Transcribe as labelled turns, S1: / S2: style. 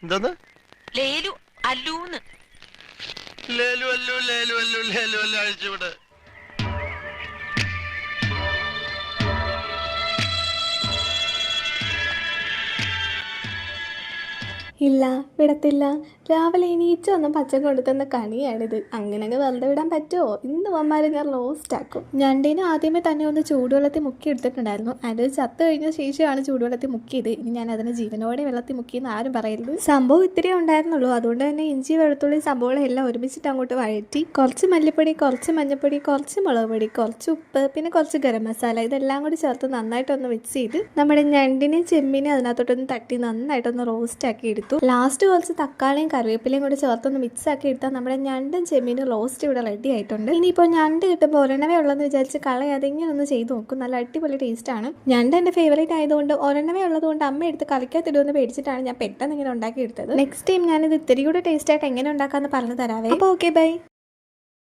S1: എന്താന്ന്?
S2: ലേലു അല്ലൂന്ന്.
S1: ലേലു അല്ലു ലേലു അല്ലു ലേലു അല്ലു അഴിച്ചുവിട്.
S3: ഇല്ല, വിടത്തില്ല. രാവിലെ എണീറ്റ് വന്ന് പച്ച കൊടുത്തുന്ന കണിയാണിത്. അങ്ങനെയൊക്കെ വെറുതെ വിടാൻ പറ്റുമോ? ഇന്ന് വന്മാരെ ഞാൻ റോസ്റ്റ് ആക്കും. ഞണ്ടിനെ ആദ്യമേ തന്നെ ഒന്ന് ചൂടുവെള്ളത്തിൽ മുക്കി എടുത്തിട്ടുണ്ടായിരുന്നു. അത് ചത്ത് കഴിഞ്ഞ ശേഷമാണ് ചൂടുവെള്ളത്തിൽ മുക്കിയത്. ഇനി ഞാൻ അതിന് ജീവനോടെ വെള്ളത്തിൽ മുക്കിയെന്ന് ആരും പറയരുത്. സംഭവം ഇത്രയേ ഉണ്ടായിരുന്നുള്ളൂ. അതുകൊണ്ട് തന്നെ ഇഞ്ചി വെളുത്തുള്ളി സംഭവങ്ങളെല്ലാം ഒരുമിച്ചിട്ട് അങ്ങോട്ട് വഴറ്റി കുറച്ച് മല്ലിപ്പൊടി, കുറച്ച് മഞ്ഞൾപ്പൊടി, കുറച്ച് മുളക് പൊടി, കുറച്ച് ഉപ്പ്, പിന്നെ കുറച്ച് ഗരം മസാല ഇതെല്ലാം കൂടി ചേർത്ത് നന്നായിട്ടൊന്ന് മിക്സ് ചെയ്ത് നമ്മുടെ ഞണ്ടിനെയും ചെമ്മീനെയും അതിനകത്തോട്ടൊന്ന് തട്ടി നന്നായിട്ടൊന്ന് റോസ്റ്റ് ആക്കി എടുത്തു. ലാസ്റ്റ് കുറച്ച് തക്കാളിയും കറിവേപ്പിലയും കൂടി ചേർത്തൊന്ന് മിക്സ് ആക്കി എടുത്താൽ നമ്മുടെ ഞണ്ടും ചെമ്മീനും റോസ്റ്റ് ഇവിടെ റെഡി ആയിട്ടുണ്ട്. ഇനിയിപ്പോൾ ഞണ്ട് കിട്ടുമ്പോൾ ഒരെണ്ണവേ ഉള്ളതെന്ന് വിചാരിച്ച് കളയാതെ ഇങ്ങനെ ഒന്ന് ചെയ്ത് നോക്കും. നല്ല അടിപൊളി ടേസ്റ്റ് ആണ്. ഞണ്ട് എൻ്റെ ഫേവറേറ്റ് ആയതുകൊണ്ട് ഒരെണ്ണവേ ഉള്ളതുകൊണ്ട് അമ്മ എടുത്ത് കളിക്കാത്തിടുമെന്ന് പേടിച്ചിട്ടാണ് ഞാൻ പെട്ടെന്ന് ഇങ്ങനെ ഉണ്ടാക്കി എടുത്തത്. നെക്സ്റ്റ് ടൈം ഞാനിത് ഇത്തിരി കൂടെ ടേസ്റ്റ് ആയിട്ട് എങ്ങനെ ഉണ്ടാക്കാമെന്ന് പറഞ്ഞു തരാവേ. അപ്പോൾ ഓക്കെ, ബൈ.